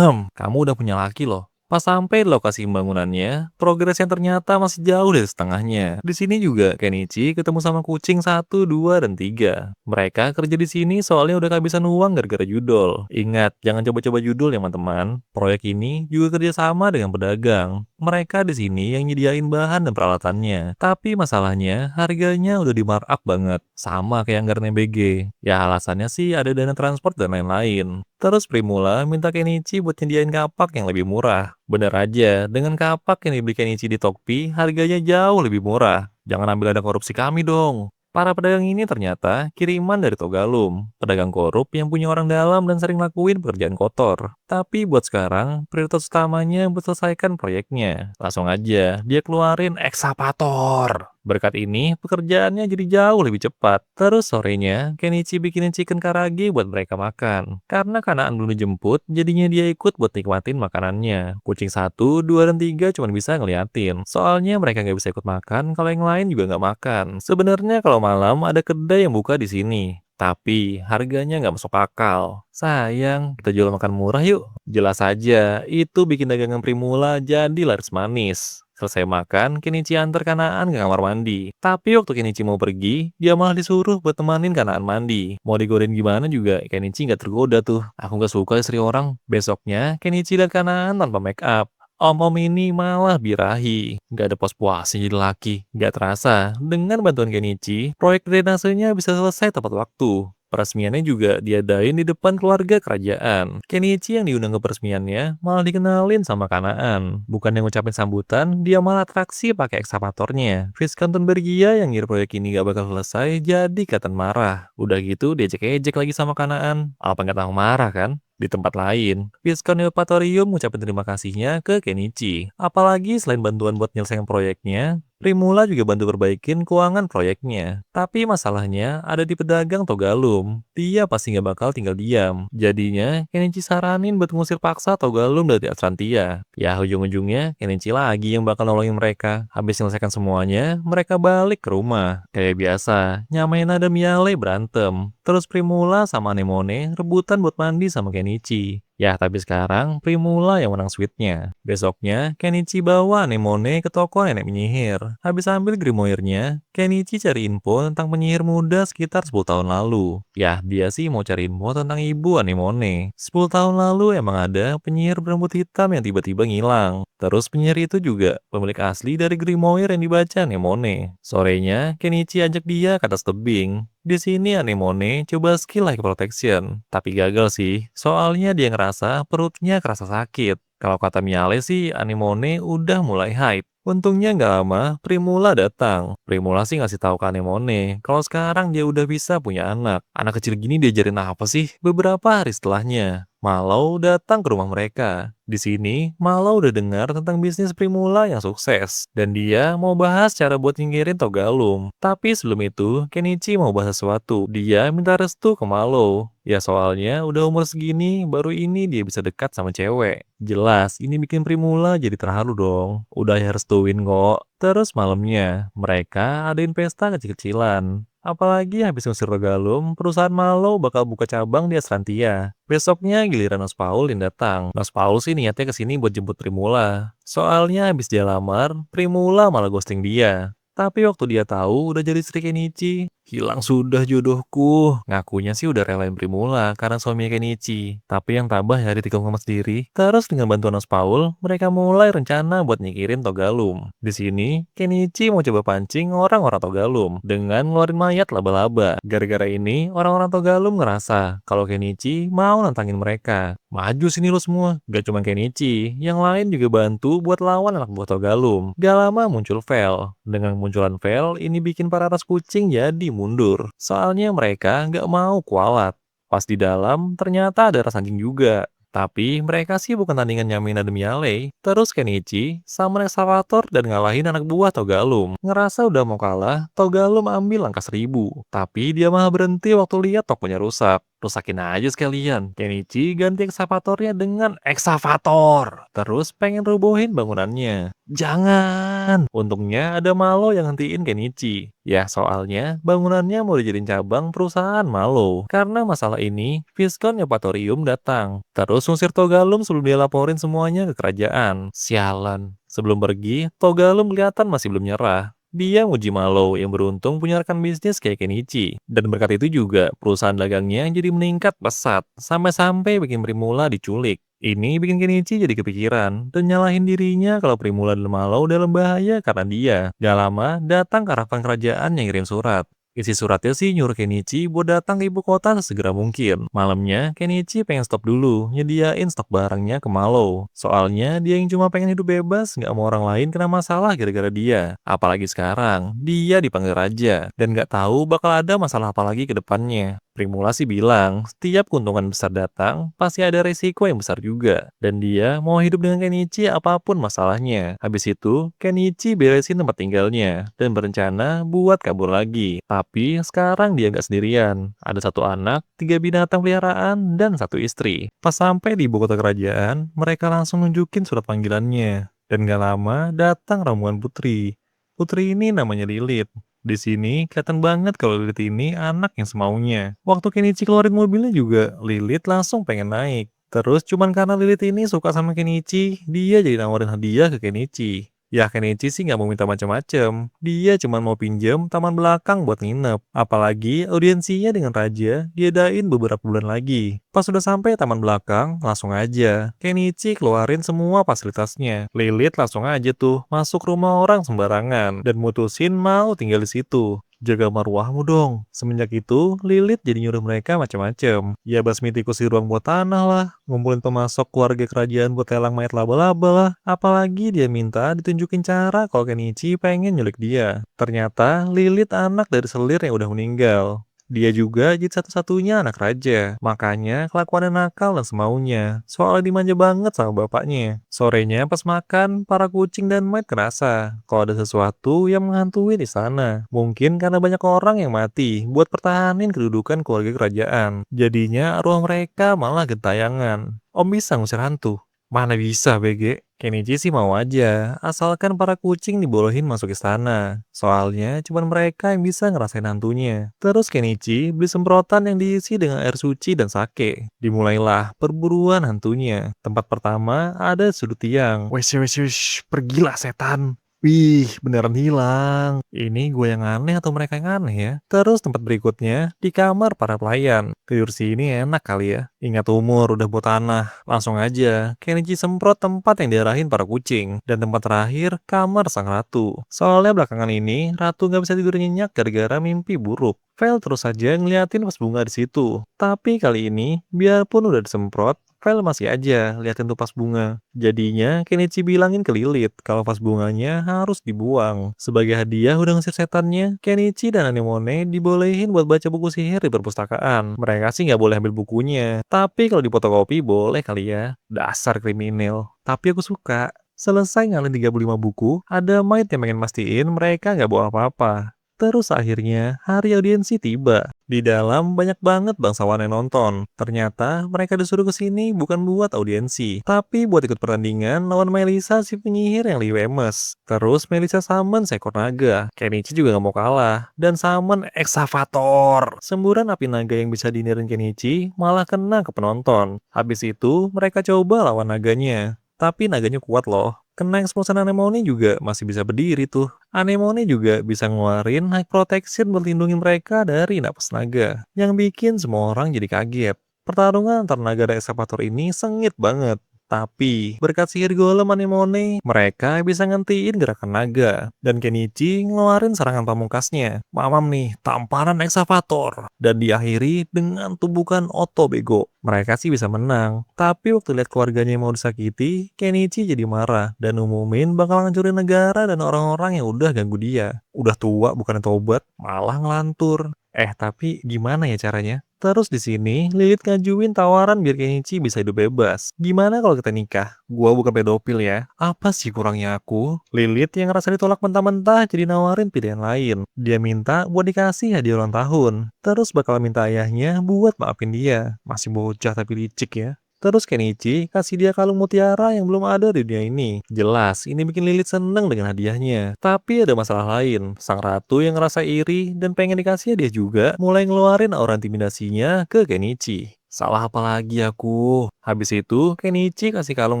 kamu udah punya laki loh. Pas sampai di lokasi pembangunannya, progres yang ternyata masih jauh dari setengahnya. Di sini juga Kenichi ketemu sama kucing 1, 2, dan 3. Mereka kerja di sini soalnya udah kehabisan uang gara-gara judol. Ingat, jangan coba-coba judul ya teman-teman. Proyek ini juga kerja sama dengan pedagang. Mereka di sini yang nyediain bahan dan peralatannya. Tapi masalahnya, harganya udah di markup banget. Sama kayak anggaran BG. Ya alasannya sih ada dana transport dan lain-lain. Terus Primula minta Kenichi buat nyediain kapak yang lebih murah. Bener aja, dengan kapak yang dibeli Kenichi di Tokpi, harganya jauh lebih murah. Jangan ambil ada korupsi kami dong. Para pedagang ini ternyata kiriman dari Togalum, pedagang korup yang punya orang dalam dan sering lakuin pekerjaan kotor. Tapi buat sekarang, prioritas utamanya buat selesaikan proyeknya. Langsung aja, dia keluarin ekskavator. Berkat ini, pekerjaannya jadi jauh lebih cepat. Terus sorenya, Kenichi bikinin chicken karage buat mereka makan. Karena Kanaan belum dijemput, jadinya dia ikut buat nikmatin makanannya. Kucing 1, 2, dan 3 cuma bisa ngeliatin. Soalnya mereka nggak bisa ikut makan kalau yang lain juga nggak makan. Sebenarnya kalau malam ada kedai yang buka di sini. Tapi harganya nggak masuk akal. Sayang, kita jual makan murah yuk. Jelas aja, itu bikin dagangan Primula jadi laris manis. Selesai makan, Kenichi antar Kanaan ke kamar mandi. Tapi waktu Kenichi mau pergi, dia malah disuruh buat temanin Kanaan mandi. Mau digodain gimana juga, Kenichi nggak tergoda tuh. Aku nggak suka istri orang. Besoknya, Kenichi dan Kanaan tanpa make up. Om-om ini malah birahi. Nggak ada puas-puasnya jadi laki. Nggak terasa, dengan bantuan Kenichi, proyek drainasenya bisa selesai tepat waktu. Peresmiannya juga diadain di depan keluarga kerajaan. Kenichi yang diundang ke peresmiannya malah dikenalin sama Kanaan. Bukan yang ngucapin sambutan, dia malah atraksi pakai ekskavatornya. Viscount Bergia yang ngira proyek ini gak bakal selesai, jadi kelihatan marah. Udah gitu diejek-ejek lagi sama Kanaan. Apa nggak tahu marah kan? Di tempat lain, Viscount Eupatorium ngucapin terima kasihnya ke Kenichi. Apalagi selain bantuan buat nyelesain proyeknya, Primula juga bantu perbaikin keuangan proyeknya. Tapi masalahnya ada di pedagang Togalum. Dia pasti nggak bakal tinggal diam. Jadinya, Kenichi saranin buat ngusir paksa Togalum dari Atlantia. Ya, ujung-ujungnya Kenichi lagi yang bakal nolongin mereka. Habis menyelesaikan semuanya, mereka balik ke rumah. Kayak biasa, Nyamaina dan Miale berantem. Terus Primula sama Anemone rebutan buat mandi sama Kenichi. Ya, tapi sekarang Primula yang menang sweetnya. Besoknya, Kenichi bawa Anemone ke toko nenek penyihir. Habis ambil grimoire-nya, Kenichi cari info tentang penyihir muda sekitar 10 tahun lalu. Ya, dia sih mau cari info tentang ibu Anemone. 10 tahun lalu emang ada penyihir berambut hitam yang tiba-tiba ngilang. Terus penyihir itu juga pemilik asli dari grimoire yang dibaca Anemone. Sorenya, Kenichi ajak dia ke atas tebing. Di sini Anemone coba skill High Protection, tapi gagal sih. Soalnya dia ngerasa perutnya kerasa sakit. Kalau kata Miale sih, Anemone udah mulai hype. Untungnya nggak lama, Primula datang. Primula sih ngasih tahu ke Anemone, kalau sekarang dia udah bisa punya anak. Anak kecil gini diajarin apa sih? Beberapa hari setelahnya, Malo datang ke rumah mereka. Di sini, Malo udah dengar tentang bisnis Primula yang sukses. Dan dia mau bahas cara buat nyingkirin Togalum. Tapi sebelum itu, Kenichi mau bahas sesuatu. Dia minta restu ke Malo. Ya soalnya udah umur segini, baru ini dia bisa dekat sama cewek. Jelas, ini bikin Primula jadi terharu dong. Udah ya restuin kok. Terus malamnya, mereka adain pesta kecil-kecilan. Apalagi habis ngusir Togalum, perusahaan Malo bakal buka cabang di Asrantia. Besoknya giliran Nos Paul yang datang. Nos Paul sih niatnya kesini buat jemput Primula. Soalnya habis dia lamar, Primula malah ghosting dia. Tapi waktu dia tahu udah jadi istri Kenichi, hilang sudah jodohku. Ngakunya sih udah relain Primula karena suaminya Kenichi. Tapi yang tabah ya ditikung sama sendiri. Terus dengan bantuan Nos Paul, mereka mulai rencana buat nyikirin Togalum. Di sini, Kenichi mau coba pancing orang-orang Togalum dengan ngeluarin mayat laba-laba. Gara-gara ini, orang-orang Togalum ngerasa kalau Kenichi mau nantangin mereka. Maju sini lo semua. Gak cuma Kenichi, yang lain juga bantu buat lawan anak buah Togalum. Gak lama muncul Vel. Dengan munculan Vel, ini bikin para ras kucing jadi mundur. Soalnya mereka nggak mau kualat. Pas di dalam, ternyata ada ras anjing juga. Tapi mereka sih bukan tandingan Yamina demi Yale. Terus Kenichi sama Excavator dan ngalahin anak buah Togalum. Ngerasa udah mau kalah, Togalum ambil langkah 1000. Tapi dia malah berhenti waktu lihat tokonya rusak. Rusakin aja sekalian. Kenichi ganti Excavatornya dengan Excavator. Terus pengen rubuhin bangunannya. Jangan. Untungnya ada Malo yang hentiin Kenichi. Ya soalnya bangunannya mau dijadiin cabang perusahaan Malo. Karena masalah ini, Viscount Eupatorium datang. Terus ngusir Togalum sebelum dia laporin semuanya ke kerajaan. Sialan. Sebelum pergi, Togalum kelihatan masih belum nyerah. Dia muji Malo yang beruntung punya rekan bisnis kayak Kenichi. Dan berkat itu juga, perusahaan dagangnya jadi meningkat pesat. Sampai-sampai bikin Primula diculik. Ini bikin Kenichi jadi kepikiran dan nyalahin dirinya kalau Primula dan Malo dalam bahaya karena dia. Gak lama, datang karavan kerajaan yang ngirim surat. Isi suratnya sih nyuruh Kenichi buat datang ke ibu kota sesegera mungkin. Malamnya, Kenichi pengen stop dulu, nyediain stok barangnya ke Malo. Soalnya dia yang cuma pengen hidup bebas, nggak mau orang lain kena masalah gara-gara dia. Apalagi sekarang, dia dipanggil raja, dan nggak tahu bakal ada masalah apa lagi ke depannya. Primula sih bilang, setiap keuntungan besar datang, pasti ada resiko yang besar juga. Dan dia mau hidup dengan Kenichi apapun masalahnya. Habis itu, Kenichi beresin tempat tinggalnya, dan berencana buat kabur lagi. Tapi sekarang dia nggak sendirian. Ada satu anak, 3 binatang peliharaan, dan satu istri. Pas sampai di ibu kota kerajaan, mereka langsung nunjukin surat panggilannya. Dan gak lama datang rombongan putri. Putri ini namanya Lilith. Di sini kelihatan banget kalau Lilith ini anak yang semaunya. Waktu Kenichi keluarin mobilnya juga, Lilith langsung pengen naik. Terus cuman karena Lilith ini suka sama Kenichi, dia jadi nawarin hadiah ke Kenichi. Ya Kenichi sih nggak mau minta macam-macam. Dia cuma mau pinjam taman belakang buat nginep. Apalagi audiensinya dengan raja diadain beberapa bulan lagi. Pas sudah sampai taman belakang, langsung aja Kenichi keluarin semua fasilitasnya. Lilith langsung aja tuh masuk rumah orang sembarangan dan mutusin mau tinggal di situ. Jaga marwahmu dong. Semenjak itu, Lilith jadi nyuruh mereka macam-macam. Ya basmi tikus di ruang buat tanah lah, ngumpulin pemasok keluarga kerajaan buat lelang mayat laba-laba lah. Apalagi dia minta ditunjukin cara kalau Kenichi pengen nyulik dia. Ternyata Lilith anak dari selir yang udah meninggal. Dia juga jadi satu-satunya anak raja. Makanya kelakuannya nakal dan semaunya. Soalnya dimanja banget sama bapaknya. Sorenya pas makan, para kucing dan Maid kerasa kalau ada sesuatu yang menghantui di sana. Mungkin karena banyak orang yang mati buat pertahanin kedudukan keluarga kerajaan. Jadinya arwah mereka malah gentayangan. Om bisa ngusir hantu? Mana bisa BG? Kenichi sih mau aja, asalkan para kucing dibolehin masuk istana. Soalnya cuma mereka yang bisa ngerasain hantunya. Terus Kenichi beli semprotan yang diisi dengan air suci dan sake. Dimulailah perburuan hantunya. Tempat pertama ada sudut tiang. Wes wes wes, pergilah setan. Wih, beneran hilang. Ini gue yang aneh atau mereka yang aneh ya? Terus tempat berikutnya, di kamar para pelayan. Tidur sini enak kali ya. Ingat umur, udah buat tanah. Langsung aja, Kenichi semprot tempat yang diarahin para kucing. Dan tempat terakhir, kamar sang ratu. Soalnya belakangan ini, ratu gak bisa tidur nyenyak gara-gara mimpi buruk. Vel terus saja ngeliatin vas bunga di situ. Tapi kali ini, biarpun udah disemprot, Vel masih aja liatin tuh vas bunga. Jadinya Kenichi bilangin ke Lilith kalau vas bunganya harus dibuang. Sebagai hadiah udah ngusir setannya, Kenichi dan Anemone dibolehin buat baca buku sihir di perpustakaan. Mereka sih nggak boleh ambil bukunya. Tapi kalau di fotokopi boleh kali ya. Dasar kriminal. Tapi aku suka. Selesai ngalin 35 buku, ada Maid yang pengen mastiin mereka nggak bawa apa-apa. Terus akhirnya hari audiensi tiba. Di dalam banyak banget bangsawan yang nonton. Ternyata mereka disuruh ke sini bukan buat audiensi, tapi buat ikut pertandingan lawan Melisa si penyihir yang Liwemes. Terus Melisa summon seekor naga. Kenichi juga gak mau kalah. Dan summon Excavator. Semburan api naga yang bisa dinirin Kenichi malah kena ke penonton. Habis itu mereka coba lawan naganya. Tapi naganya kuat loh. Kena explosion anemone juga masih bisa berdiri tuh. Anemone juga bisa ngeluarin high protection buat lindungin mereka dari napas naga. Yang bikin semua orang jadi kaget. Pertarungan antar naga dan ekskavator ini sengit banget. Tapi, berkat sihir golem anemone, mereka bisa ngentiin gerakan naga. Dan Kenichi ngeluarin serangan pamungkasnya. Mamam nih, tamparan ekskavator. Dan diakhiri dengan tubuhkan Otto bego. Mereka sih bisa menang. Tapi waktu lihat keluarganya yang mau disakiti, Kenichi jadi marah. Dan umumin bakal ngancurin negara dan orang-orang yang udah ganggu dia. Udah tua bukan tobat, malah ngelantur. Tapi gimana ya caranya? Terus di sini, Lilith ngajuin tawaran biar Kenichi bisa hidup bebas. Gimana kalau kita nikah? Gua bukan pedofil ya. Apa sih kurangnya aku? Lilith yang ngerasa ditolak mentah-mentah jadi nawarin pilihan lain. Dia minta buat dikasih hadiah ulang tahun. Terus bakal minta ayahnya buat maafin dia. Masih bocah tapi licik ya. Terus Kenichi kasih dia kalung mutiara yang belum ada di dunia ini. Jelas, ini bikin Lilith seneng dengan hadiahnya. Tapi ada masalah lain. Sang ratu yang ngerasa iri dan pengen dikasih hadiah juga, mulai ngeluarin aura intimidasinya ke Kenichi. Salah apa lagi aku? Habis itu, Kenichi kasih kalung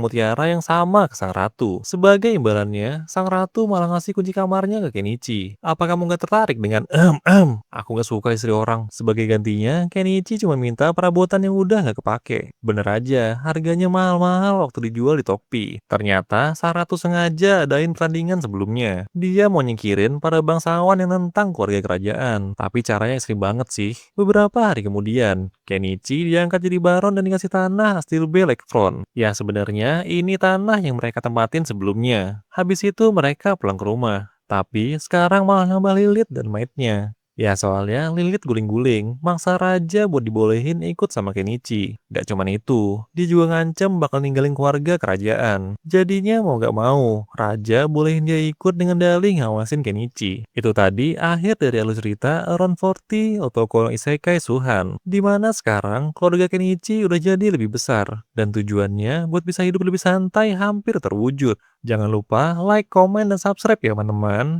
mutiara yang sama ke sang ratu. Sebagai imbalannya, sang ratu malah ngasih kunci kamarnya ke Kenichi. Apa kamu gak tertarik dengan Aku gak suka istri orang. Sebagai gantinya, Kenichi cuma minta perabotan yang udah gak kepake. Bener aja, harganya mahal-mahal waktu dijual di Tokpi. Ternyata, sang ratu sengaja adain pertandingan sebelumnya. Dia mau nyingkirin para bangsawan yang nentang keluarga kerajaan. Tapi caranya ekstrim banget sih. Beberapa hari kemudian, Kenichi diangkat jadi baron dan dikasih tanah Stilbe Lakefront. Ya sebenarnya ini tanah yang mereka tempatin sebelumnya. Habis itu mereka pulang ke rumah. Tapi sekarang malah nambah Lilith dan maidnya. Ya soalnya Lilith guling-guling, maksa raja buat dibolehin ikut sama Kenichi. Gak cuman itu, dia juga ngancem bakal ninggalin keluarga kerajaan. Jadinya mau gak mau, raja bolehin dia ikut dengan dalih ngawasin Kenichi. Itu tadi akhir dari alur cerita Around 40 Otoko no Isekai Suhan. Dimana sekarang keluarga Kenichi udah jadi lebih besar. Dan tujuannya buat bisa hidup lebih santai hampir terwujud. Jangan lupa like, komen, dan subscribe ya teman-teman.